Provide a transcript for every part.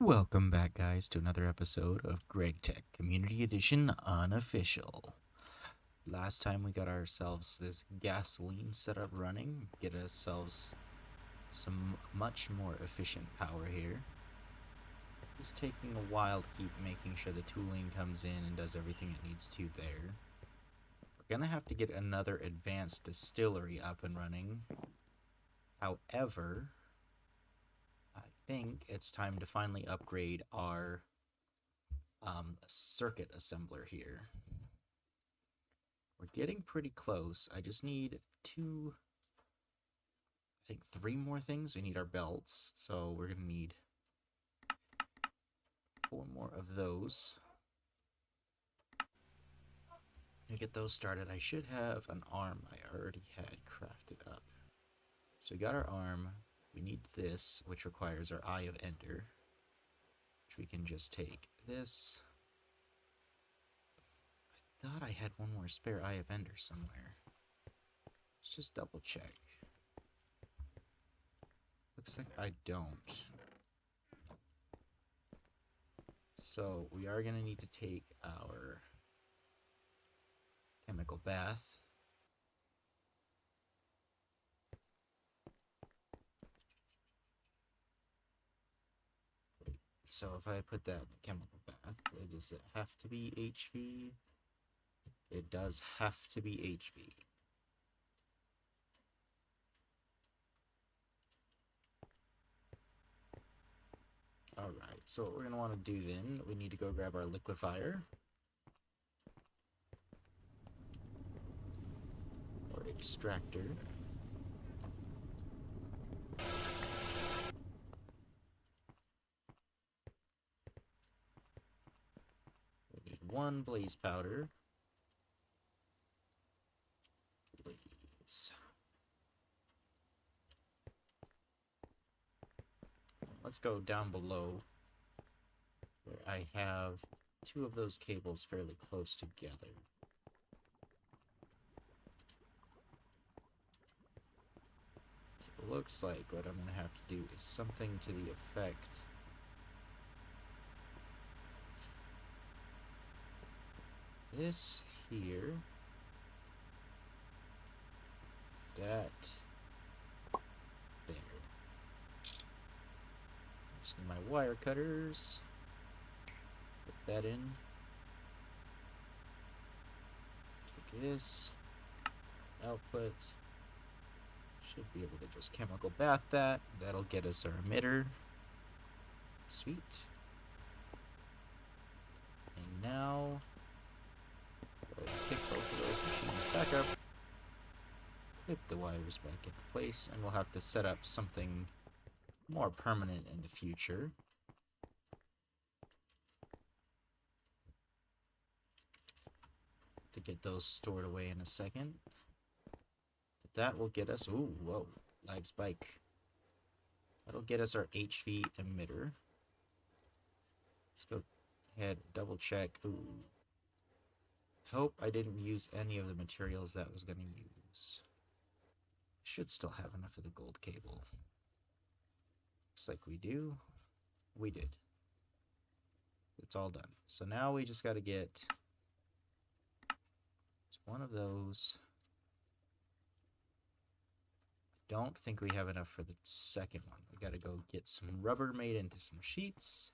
Welcome back, guys, to another episode of Gregtech Community Edition Unofficial. Last time we got ourselves this gasoline setup running, get ourselves some much more efficient power here. It's taking a while to keep making sure the tooling comes in and does everything it needs to there. We're gonna have to get another advanced distillery up and running. However, I think it's time to finally upgrade our circuit assembler here. We're getting pretty close. I just need three more things. We need our belts, so we're gonna need 4 more of those. To get those started, I should have an arm I already had crafted up. So we got our arm. We need this, which requires our Eye of Ender, which we can just take this. I thought I had one more spare Eye of Ender somewhere. Let's just double check. Looks like I don't. So we are going to need to take our chemical bath. So if I put that in the chemical bath, does it have to be HV? It does have to be HV. Alright, so what we're going to want to do then, we need to go grab our liquefier. Or extractor. We need 1 blaze powder. Blaze. Let's go down below, where I have 2 of those cables fairly close together. So it looks like what I'm going to have to do is something to the effect this here, that, there. Just need my wire cutters. Put that in. Take this. Output. Should be able to just chemical bath that. That'll get us our emitter. Sweet. And now, pick both of those machines back up. Clip the wires back into place, and we'll have to set up something more permanent in the future. To get those stored away in a second. But that will get us, ooh, whoa, lag spike. That'll get us our HV emitter. Let's go ahead, double check. Ooh. Hope I didn't use any of the materials that I was going to use. Should still have enough of the gold cable. Looks like we do. We did. It's all done. So now we just got to get one of those. Don't think we have enough for the second one. We got to go get some rubber made into some sheets.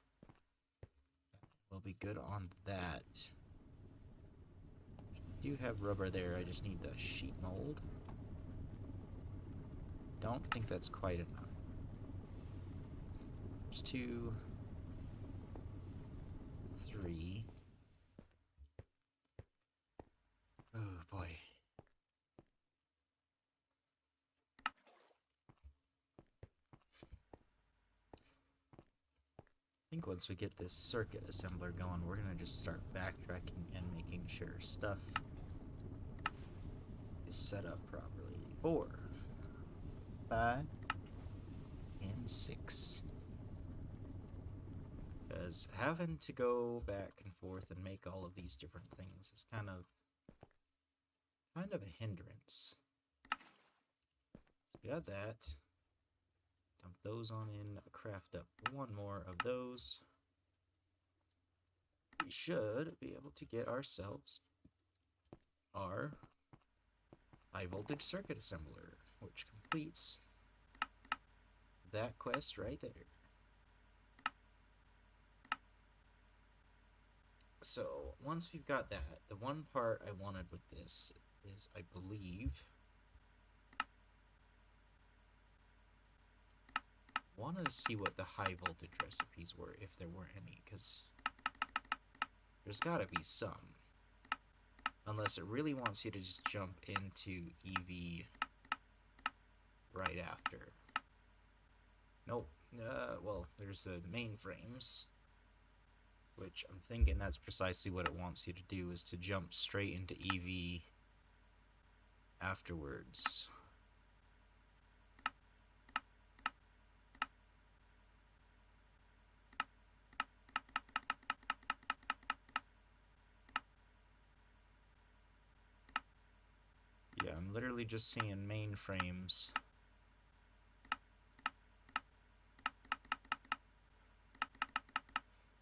We'll be good on that. I do have rubber there. I just need the sheet mold. Don't think that's quite enough. There's 2, 3. Oh boy. I think once we get this circuit assembler going, we're going to just start backtracking and making sure stuff is set up properly. 4, 5, and 6. Because having to go back and forth and make all of these different things is kind of a hindrance. So we got that. Dump those on in, craft up one more of those. We should be able to get ourselves our high voltage circuit assembler, which completes that quest right there. So once we've got that, the one part I wanted with this is, I believe, wanted to see what the high voltage recipes were, if there were any, because there's gotta be some. Unless it really wants you to just jump into EV right after. Nope. Well, there's the mainframes, which I'm thinking that's precisely what it wants you to do, is to jump straight into EV afterwards. Yeah, I'm literally just seeing mainframes.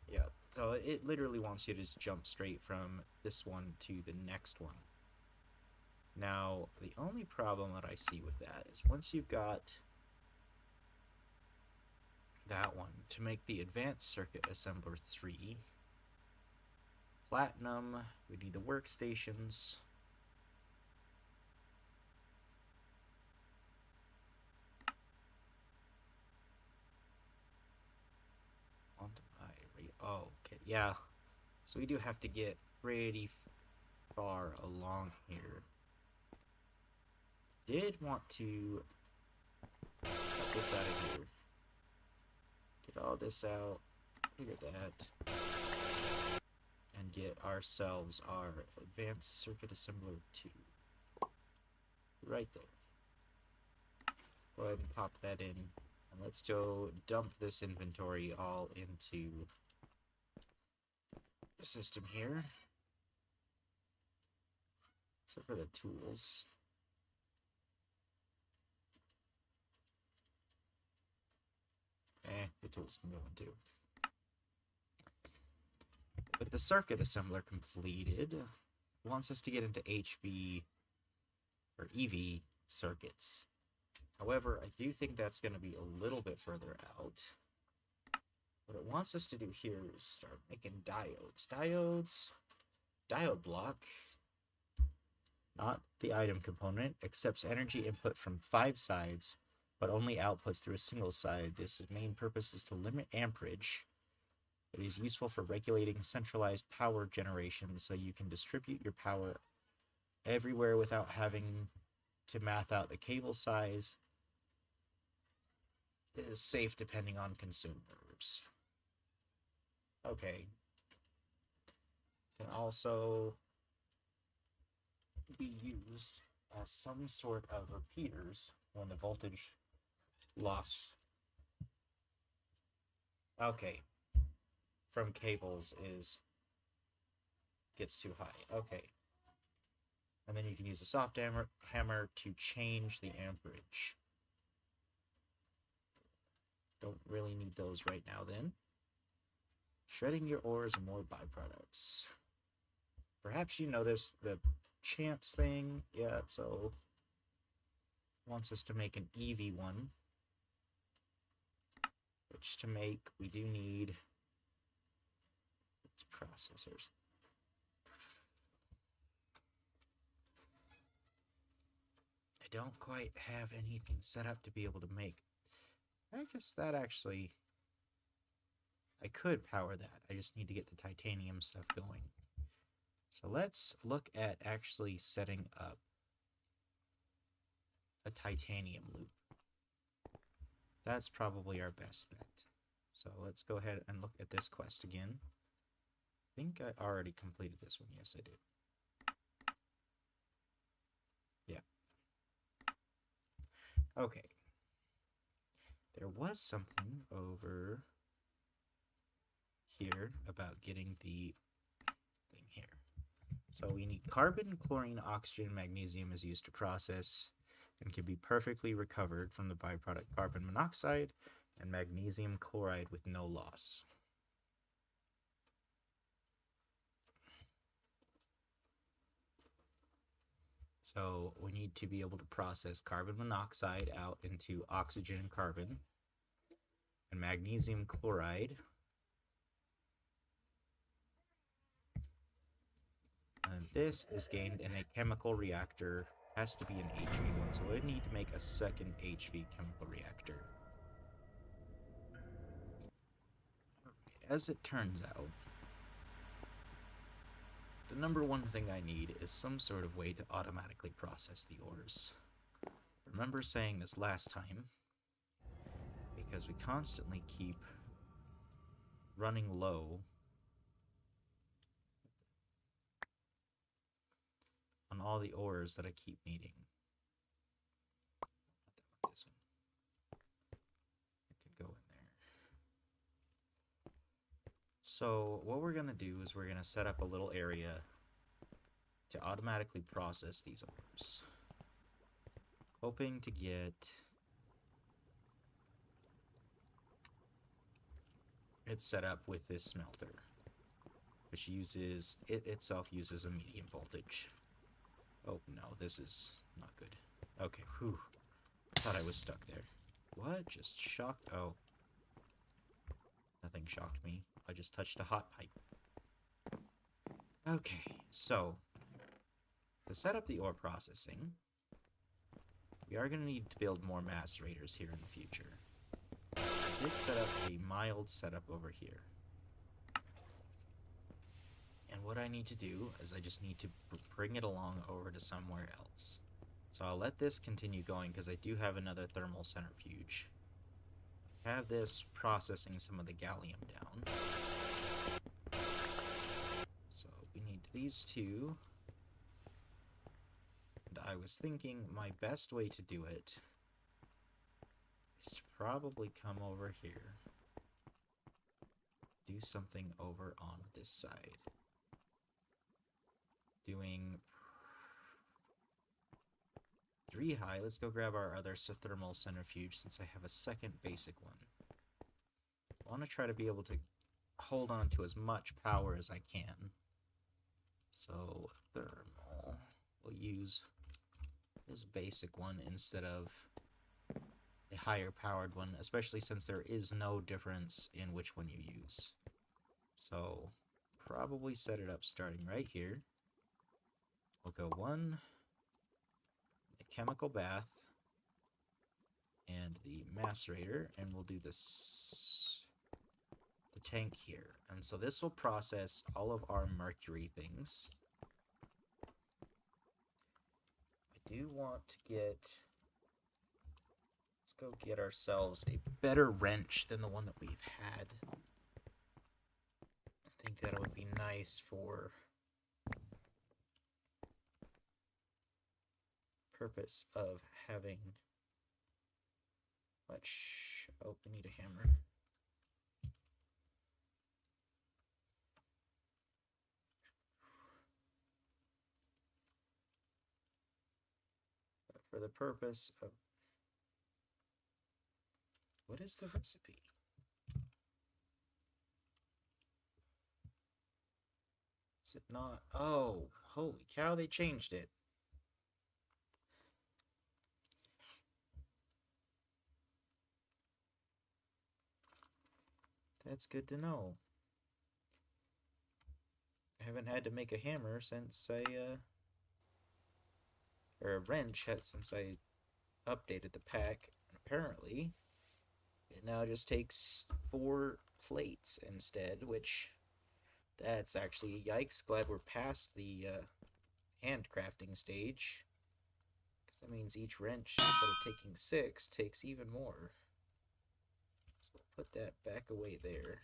Yeah, so it literally wants you to just jump straight from this one to the next one. Now, the only problem that I see with that is once you've got that one, to make the Advanced Circuit Assembler 3, Platinum, we need the workstations. Oh, okay, yeah. So we do have to get pretty far along here. Did want to cut this out of here. Get all this out. Clear that. And get ourselves our Advanced Circuit Assembler 2. Right there. Go ahead and pop that in. And let's go dump this inventory all into the system here. Except for the tools. The tools can go in too. With the circuit assembler completed, it wants us to get into HV or EV circuits. However, I do think that's going to be a little bit further out. What it wants us to do here is start making diodes. Diode block, not the item component, accepts energy input from 5 sides, but only outputs through a single side. This main purpose is to limit amperage. It is useful for regulating centralized power generation, so you can distribute your power everywhere without having to math out the cable size. It is safe depending on consumers. Okay. Can also be used as some sort of repeaters when the voltage loss, okay, from cables gets too high. Okay. And then you can use a soft hammer to change the amperage. Don't really need those right now then. Shredding your ores and more byproducts. Perhaps you noticed the chance thing. Yeah, so wants us to make an EV one. Which to make, we do need processors. I don't quite have anything set up to be able to make. I guess that actually, I could power that. I just need to get the titanium stuff going. So let's look at actually setting up a titanium loop. That's probably our best bet. So let's go ahead and look at this quest again. I think I already completed this one. Yes, I did. Yeah. Okay. There was something over here about getting the thing here. So we need carbon, chlorine, oxygen, magnesium is used to process and can be perfectly recovered from the byproduct carbon monoxide and magnesium chloride with no loss. So we need to be able to process carbon monoxide out into oxygen and carbon, and magnesium chloride. And this is gained in a chemical reactor. Has to be an HV1, so we need to make a second HV chemical reactor. As it turns out, the number one thing I need is some sort of way to automatically process the ores. Remember saying this last time, because we constantly keep running low on all the ores that I keep needing. Not that one, this one. It could go in there. So what we're going to do is we're going to set up a little area to automatically process these ores. Hoping to get it set up with this smelter, which uses, it itself uses a medium voltage. Oh no, this is not good. Okay, whew. I thought I was stuck there. What? Just shocked? Oh. Nothing shocked me. I just touched a hot pipe. Okay, so to set up the ore processing, we are going to need to build more macerators here in the future. I did set up a mild setup over here. And what I need to do is I just need to bring it along over to somewhere else. So I'll let this continue going because I do have another thermal centrifuge. Have this processing some of the gallium down. So we need these two. And I was thinking my best way to do it is to probably come over here. Do something over on this side. Doing 3 high. Let's go grab our other thermal centrifuge since I have a second basic one. I want to try to be able to hold on to as much power as I can. So thermal, we'll use this basic one instead of a higher powered one, especially since there is no difference in which one you use. So probably set it up starting right here. We'll go 1, the chemical bath, and the macerator, and we'll do this, the tank here. And so this will process all of our mercury things. I do want to get, let's go get ourselves a better wrench than the one that we've had. I think that would be nice for purpose of having much. Oh, we need a hammer. But for the purpose of, what is the recipe? Is it not? Oh, holy cow, they changed it. That's good to know. I haven't had to make a hammer since I, or a wrench since I updated the pack. And apparently, it now just takes 4 plates instead, which, that's actually, yikes, glad we're past the handcrafting stage. Because that means each wrench, instead of taking 6, takes even more. So we'll put that back away there.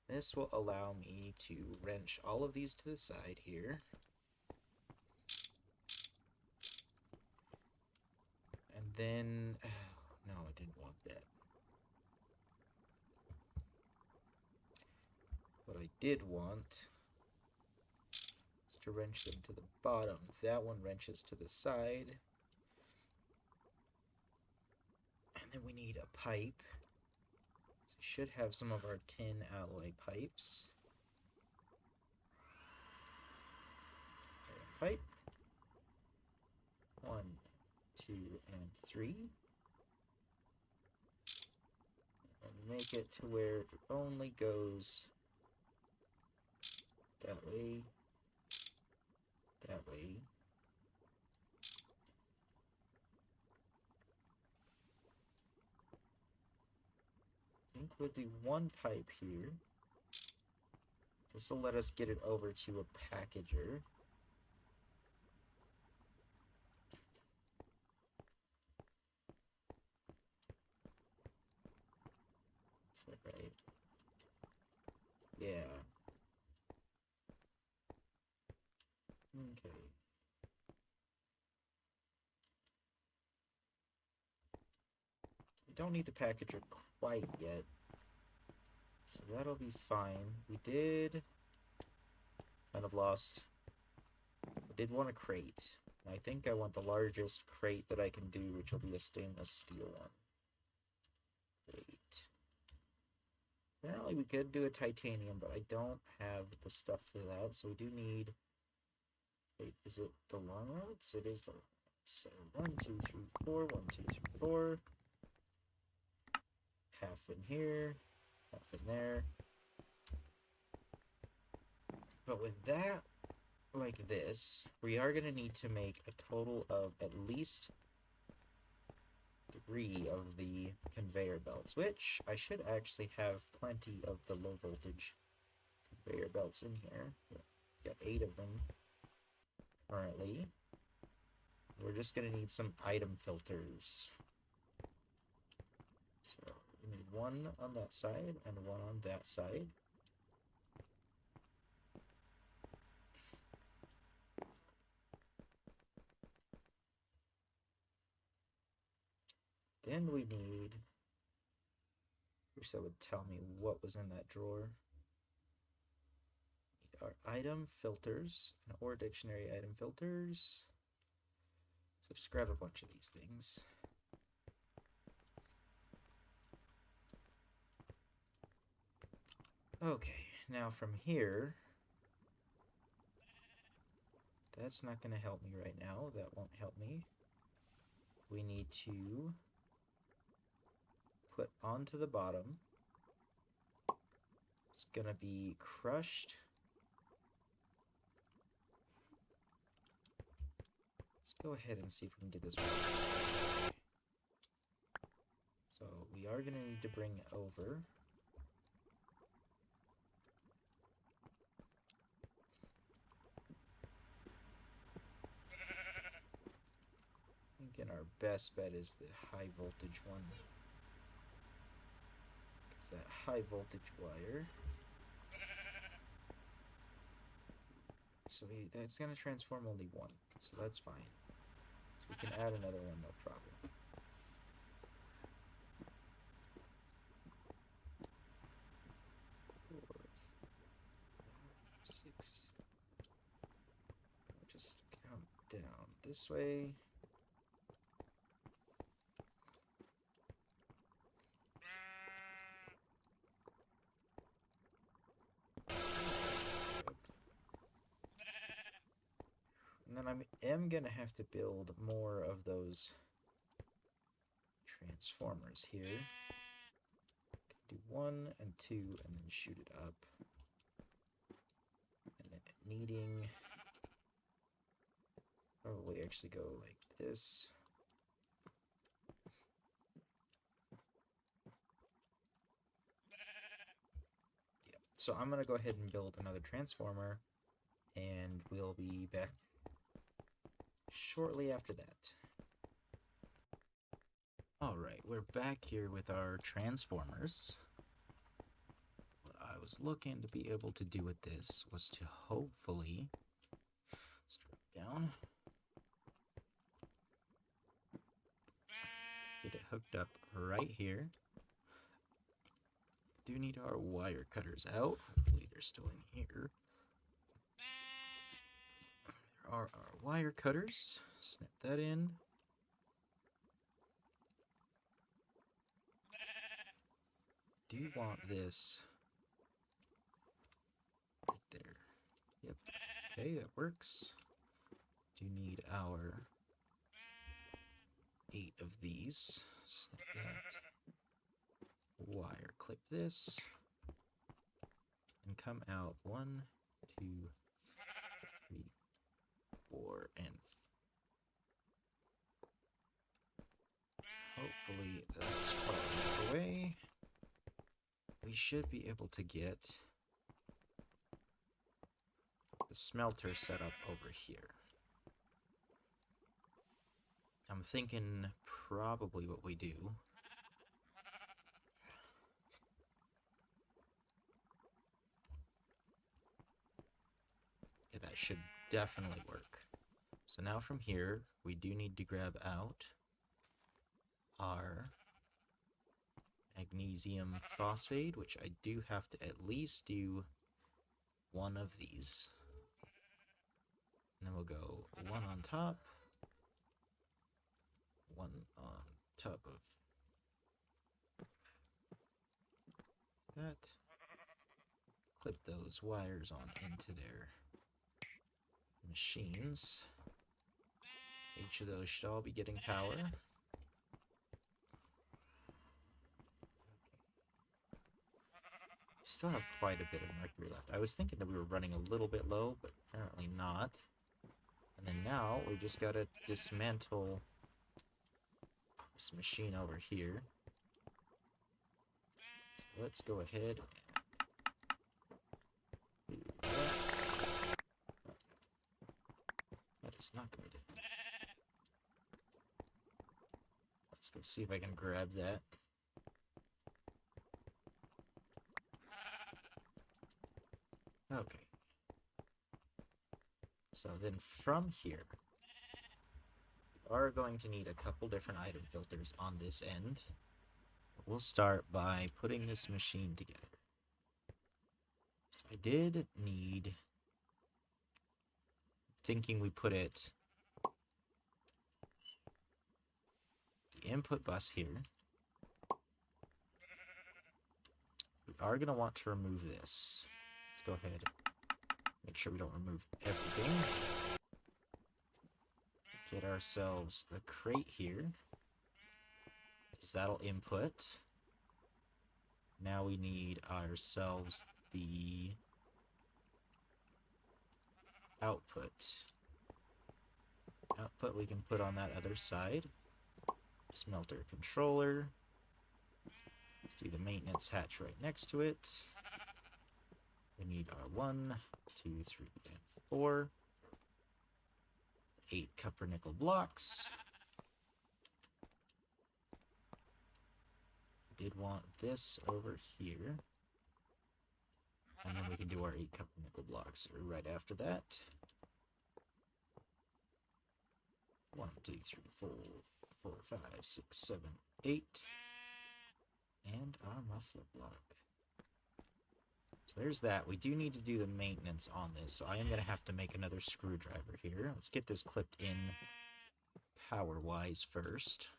This will allow me to wrench all of these to the side here. And then, oh, no, I didn't want that. What I did want is to wrench them to the bottom. That one wrenches to the side. Then we need a pipe. So we should have some of our tin alloy pipes. Pipe. 1, 2, and 3. And make it to where it only goes that way, that way. I think we'll do one pipe here. This will let us get it over to a packager. Is that right? Yeah. Okay. We don't need the packager quite yet. So that'll be fine. We did kind of lost. I did want a crate. I think I want the largest crate that I can do, which will be a stainless steel one. Crate. Apparently we could do a titanium, but I don't have the stuff for that, so we do need... Wait, is it the long rods? It is the long rods. So 1, 2, 3, 4, 1, 2, 3, 4. Half in here, half in there. But with that, like this, we are going to need to make a total of at least 3 of the conveyor belts, which I should actually have plenty of the low voltage conveyor belts in here. Got 8 of them currently. We're just going to need some item filters. So we need 1 on that side and 1 on that side. Then we need... Wish that would tell me what was in that drawer. Need our item filters, and or dictionary item filters. So just grab a bunch of these things. Okay, now from here, that's not going to help me right now. That won't help me. We need to put onto the bottom. It's going to be crushed. Let's go ahead and see if we can get this right. So we are going to need to bring it over. Again, our best bet is the high voltage one. Because that high voltage wire. So that's going to transform only 1. So that's fine. So we can add another one, no problem. 4, 6. Just count down this way. And then I am going to have to build more of those transformers here. Do 1 and 2 and then shoot it up. And then needing... Probably actually go like this. Yeah. So I'm going to go ahead and build another transformer. And we'll be back shortly after that. Alright, we're back here with our transformers. What I was looking to be able to do with this was to hopefully strip down, get it hooked up right here. Do need our wire cutters out. Hopefully they're still in here. There are our wire cutters. Snip that in. do want this right there. Yep. Okay, that works. Do need our 8 of these. Snip that. Wire clip this. And come out 1, 2, 3, 4, and hopefully that's far enough away. We should be able to get the smelter set up over here. I'm thinking probably what we do yeah, that should definitely work. So now from here, we do need to grab out our magnesium phosphate, which I do have to at least do 1 of these. And then we'll go 1 on top, 1 on top of that. Clip those wires on into their machines. Each of those should all be getting power. Still have quite a bit of mercury left. I was thinking that we were running a little bit low, but apparently not. And then now we just gotta dismantle this machine over here. So let's go ahead and do that. That is not good. Let's go see if I can grab that. Okay. So then from here, we are going to need a couple different item filters on this end. We'll start by putting this machine together. So I did need, thinking we put it, the input bus here. We are going to want to remove this. Let's go ahead, make sure we don't remove everything. Get ourselves a crate here, because that'll input. Now we need ourselves the output. Output we can put on that other side. Smelter controller. Let's do the maintenance hatch right next to it. We need our 1, 2, 3, and 4. 8 copper nickel blocks. We did want this over here. And then we can do our 8 copper nickel blocks right after that. 1, 2, 3, 4, 4, 5, 6, 7, 8. And our muffler block. So there's that. We do need to do the maintenance on this, so I am going to have to make another screwdriver here. Let's get this clipped in power-wise first.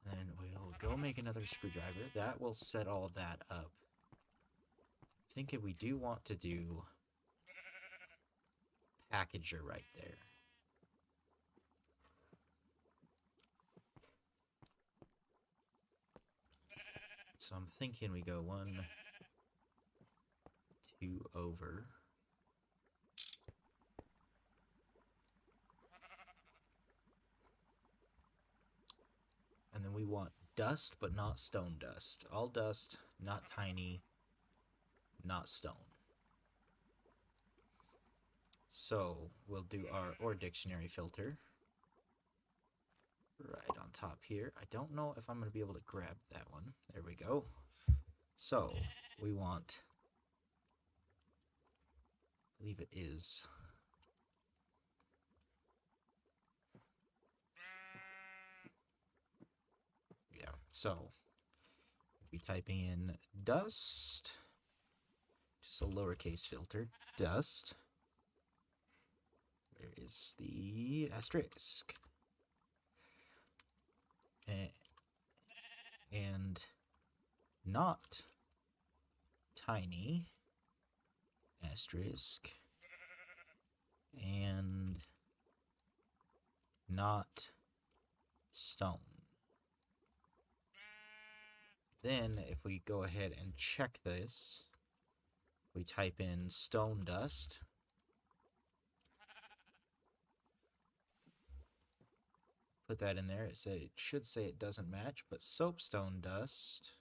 Then we'll go make another screwdriver. That will set all of that up. Thinking we do want to do packager right there. So I'm thinking we go 1, 2 over. And then we want dust, but not stone dust. All dust, not tiny, not stone. So we'll do our ore dictionary filter right on top here. I don't know if I'm going to be able to grab that one. There we go. So we want, I believe it is, yeah, so we'll be typing in dust, just a lowercase filter, dust. Where is the asterisk? And not tiny, asterisk, and not stone. Then, if we go ahead and check this, we type in stone dust. Put that in there. It should say it doesn't match, but soapstone dust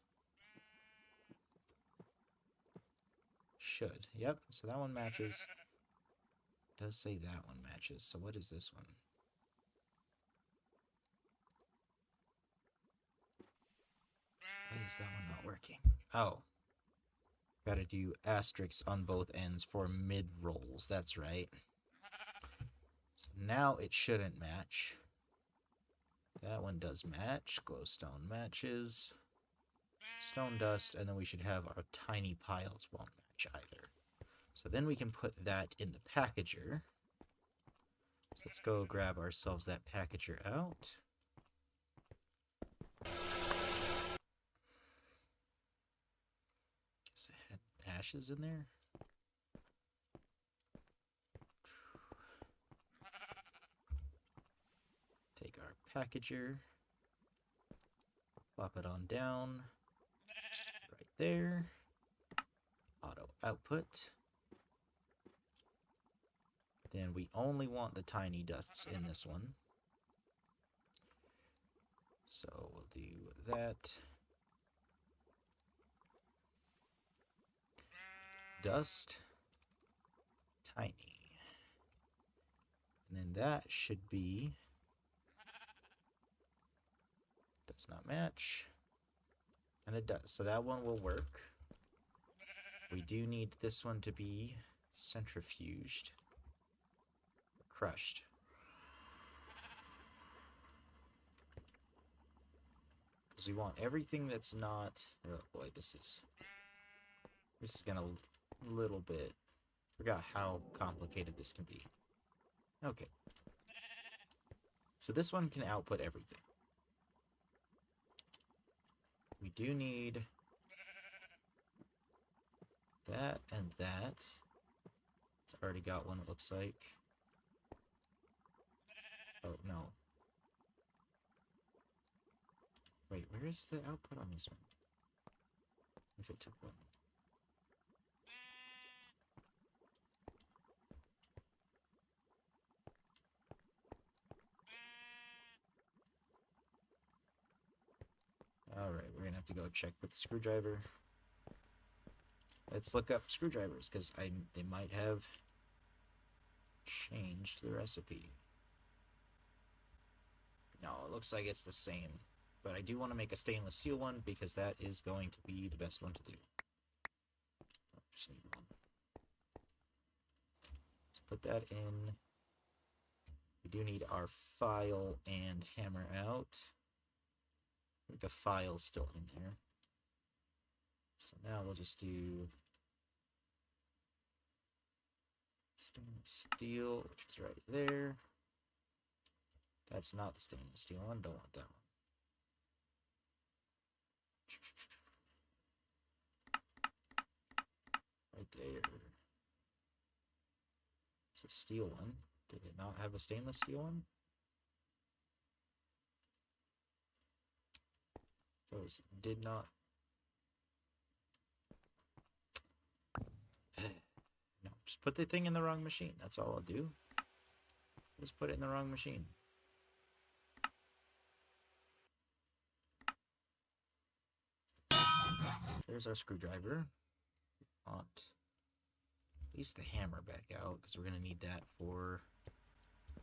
should. Yep, so that one matches. It does say that one matches. So what is this one? Why is that one not working? Oh. Gotta do asterisks on both ends for mid-rolls. That's right. So now it shouldn't match. That one does match. Glowstone matches. Stone dust, and then we should have our tiny piles won't match either. So then we can put that in the packager. So let's go grab ourselves that packager out. Guess I had ashes in there. Take our packager. Plop it on down. Right there. Auto output. Then we only want the tiny dusts in this one. So we'll do that. Dust. Tiny. And then that should be... Does not match. And it does. So that one will work. We do need this one to be centrifuged. Crushed. Because we want everything that's not... Oh boy, this is gonna a little bit... Forgot how complicated this can be. Okay. So this one can output everything. We do need that and that. It's already got one, it looks like. Oh, no. Wait, where is the output on this one? If it took one. Alright, we're gonna have to go check with the screwdriver. Let's look up screwdrivers, because they might have changed the recipe. No, it looks like it's the same. But I do want to make a stainless steel one, because that is going to be the best one to do. Oh, just need one. Let's put that in. We do need our file and hammer out. I think the file's still in there. So now we'll just do stainless steel, which is right there. That's not the stainless steel one. Don't want that one. Right there. It's a steel one. Did it not have a stainless steel one? Those did not. No, just put the thing in the wrong machine. That's all I'll do. Just put it in the wrong machine. There's our screwdriver. Want at least the hammer back out, because we're going to need that for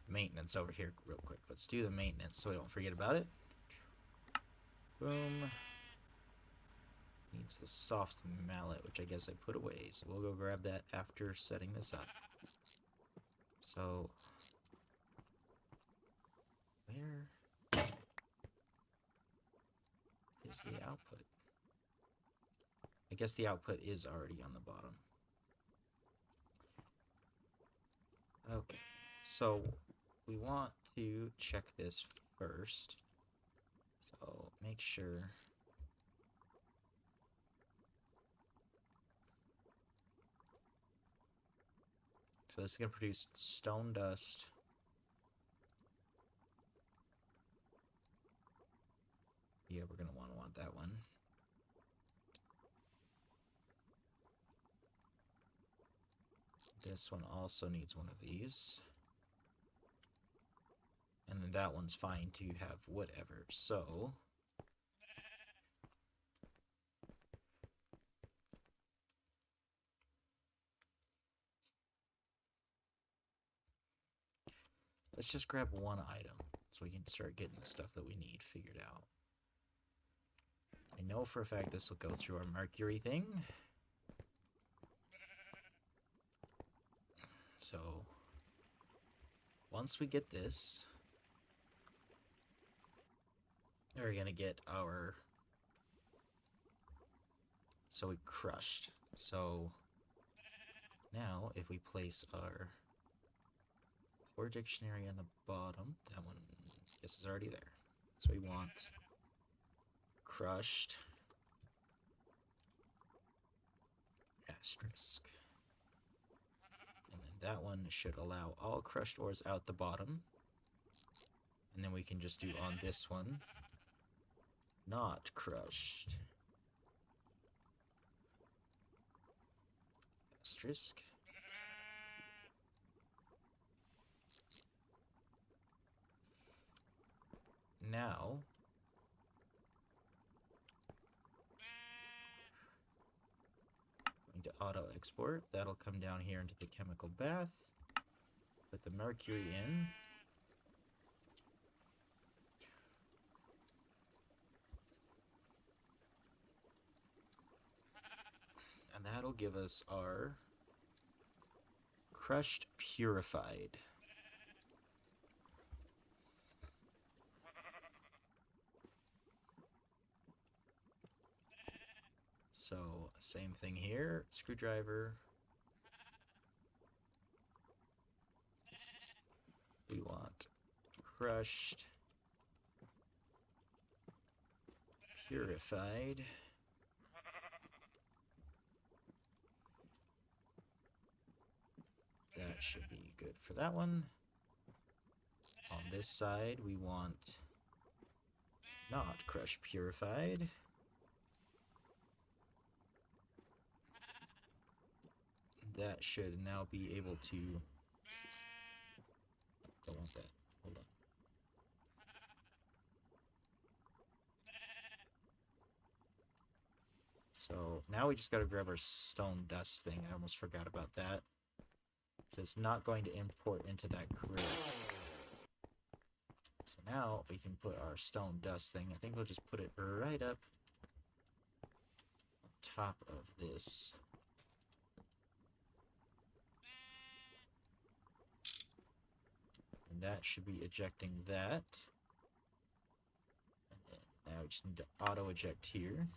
maintenance over here real quick. Let's do the maintenance so we don't forget about it. Boom. Needs the soft mallet, which I guess I put away. So we'll go grab that after setting this up. So, where is the output? I guess the output is already on the bottom. Okay, so we want to check this first. So make sure So this is going to produce stone dust. Yeah, we're going to want that one. This one also needs one of these. And then that one's fine to have whatever. So let's just grab one item so we can start getting the stuff that we need figured out. I know for a fact this will go through our mercury thing. So once we get this, we're going to get our... So we crushed. So now if we place our core dictionary on the bottom, that one, I guess, is already there. So we want crushed asterisk. And then that one should allow all crushed ores out the bottom. And then we can just do on this one, not crushed asterisk. Now going to auto export. That'll come down here into the chemical bath. Put the mercury in. And that'll give us our crushed purified. So, same thing here. Screwdriver. We want crushed purified. That should be good for that one. On this side, we want not crushed purified. That should now be able to... I don't want that. Hold on. So now we just got to grab our stone dust thing. I almost forgot about that. So it's not going to import into that crate. So now we can put our stone dust thing. I think we'll just put it right up on top of this. And that should be ejecting that. And then now we just need to auto eject here.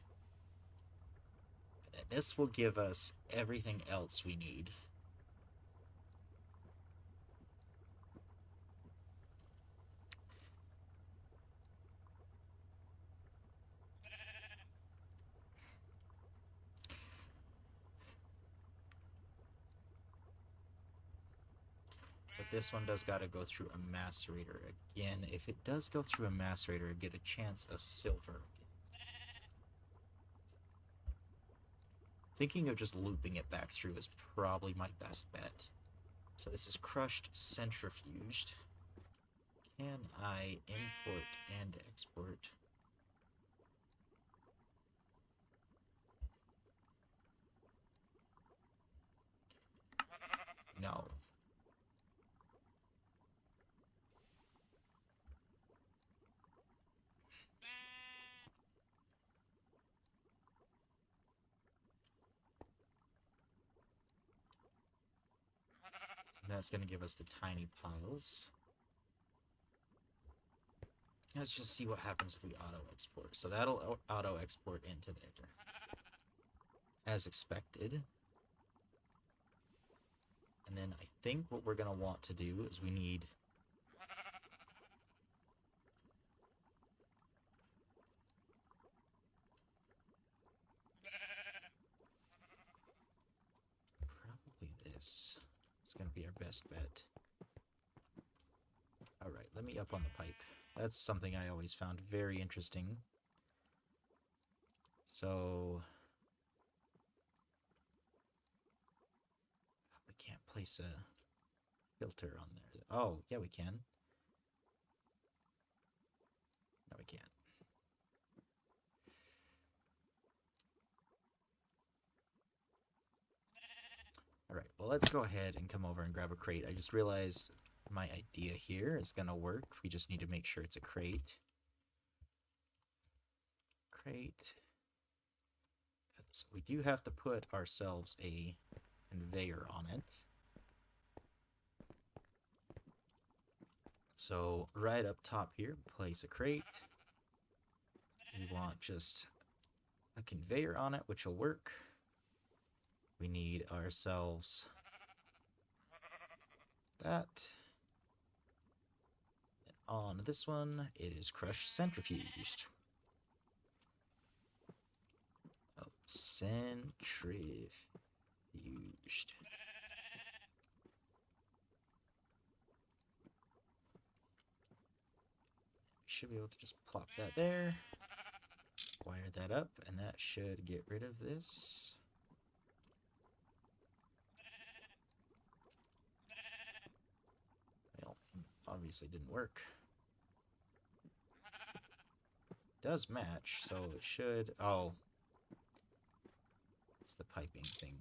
And this will give us everything else we need. But this one does got to go through a macerator again. If it does go through a macerator, get a chance of silver again. Thinking of just looping it back through is probably my best bet. So this is crushed centrifuged. Can I import and export? No. That's going to give us the tiny piles. Let's just see what happens if we auto-export. So that'll auto-export into there. As expected. And then I think what we're going to want to do is we need... probably this. Let's going to be our best bet. Alright, let me up on the pipe. That's something I always found very interesting. So... we can't place a filter on there. Oh, yeah, we can. No, we can't. Alright, well, let's go ahead and come over and grab a crate. I just realized my idea here is going to work. We just need to make sure it's a crate. Crate. So we do have to put ourselves a conveyor on it. So right up top here, place a crate. We want just a conveyor on it, which will work. We need ourselves that. And on this one, it is crushed centrifuged. Oh, centrifuged. Should be able to just plop that there. Wire that up, and that should get rid of this. Well, obviously didn't work. Does match, so it should... oh. It's the piping thing.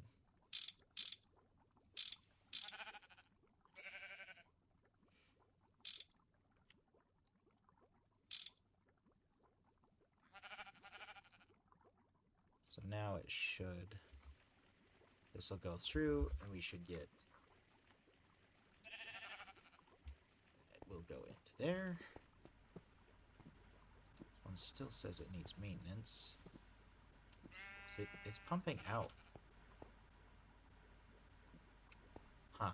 So now it should... this will go through, and we should get... it will go into there. This one still says it needs maintenance. It's pumping out. Huh.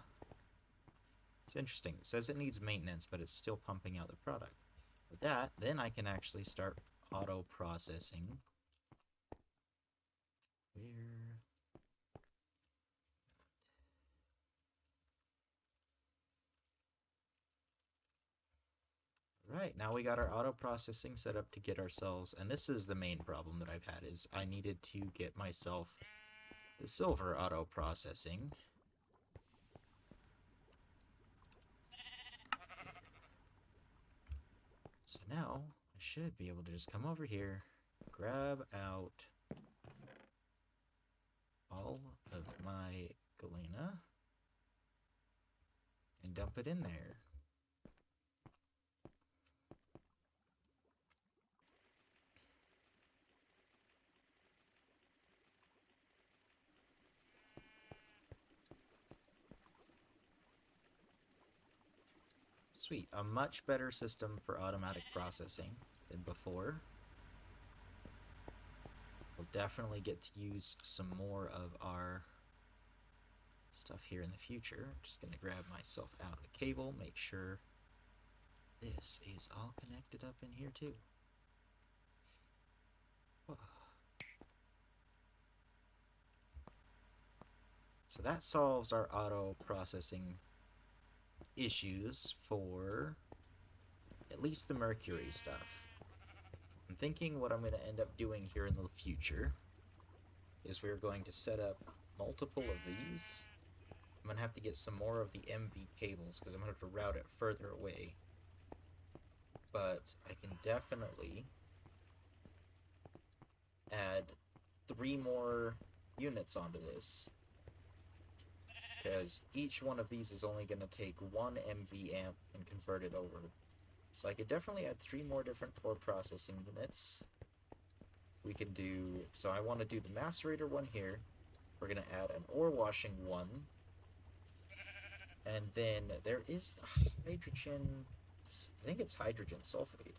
It's interesting. It says it needs maintenance, but it's still pumping out the product. With that, then I can actually start auto-processing. Where... right, now we got our auto-processing set up to get ourselves, and this is the main problem that I've had, is I needed to get myself the silver auto-processing. So now, I should be able to just come over here, grab out all of my galena, and dump it in there. Sweet, a much better system for automatic processing than before. We'll definitely get to use some more of our stuff here in the future. Just gonna grab myself out a cable, make sure this is all connected up in here too. Whoa. So that solves our auto processing issues for at least the mercury stuff. I'm thinking what I'm going to end up doing here in the future is we're going to set up multiple of these. I'm going to have to get some more of the MV cables because I'm going to have to route it further away. But I can definitely add 3 more units onto this, because each one of these is only going to take 1 MV amp and convert it over. So I could definitely add 3 more different ore processing units. We can do, so I want to do the macerator one here. We're going to add an ore washing one. And then there is the hydrogen, I think it's hydrogen sulfide.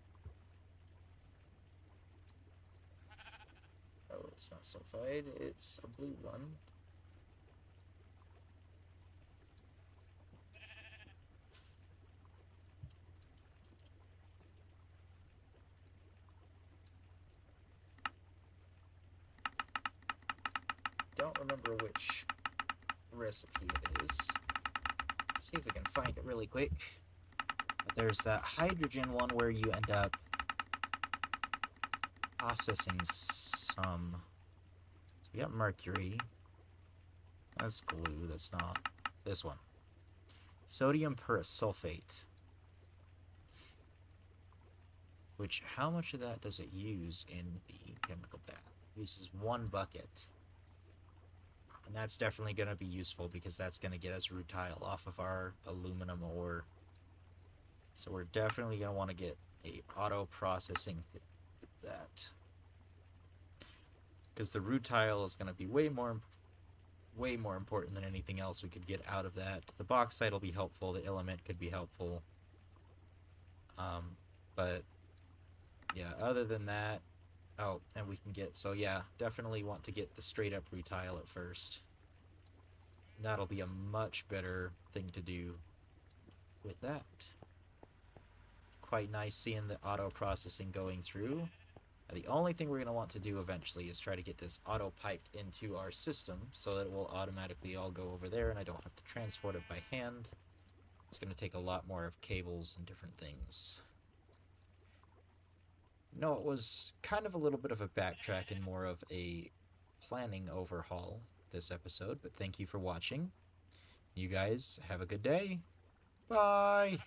Oh, it's not sulfide, it's a blue one. Don't remember which recipe it is. see if I can find it really quick. But there's that hydrogen one where you end up processing some. So we got mercury. That's glue. That's not this one. Sodium persulfate. Which, how much of that does it use in the chemical bath? It uses 1 bucket. And that's definitely going to be useful because that's going to get us rutile off of our aluminum ore. So we're definitely going to want to get a auto processing that. Because the rutile is going to be way more important than anything else we could get out of that. The bauxite will be helpful. The element could be helpful. But yeah, other than that, oh, and we can get, so yeah, definitely want to get the straight up rutile at first. That'll be a much better thing to do with that. Quite nice seeing the auto processing going through. Now, the only thing we're going to want to do eventually is try to get this auto piped into our system so that it will automatically all go over there and I don't have to transport it by hand. It's going to take a lot more of cables and different things. No, it was kind of a little bit of a backtrack and more of a planning overhaul this episode, but thank you for watching. You guys have a good day. Bye!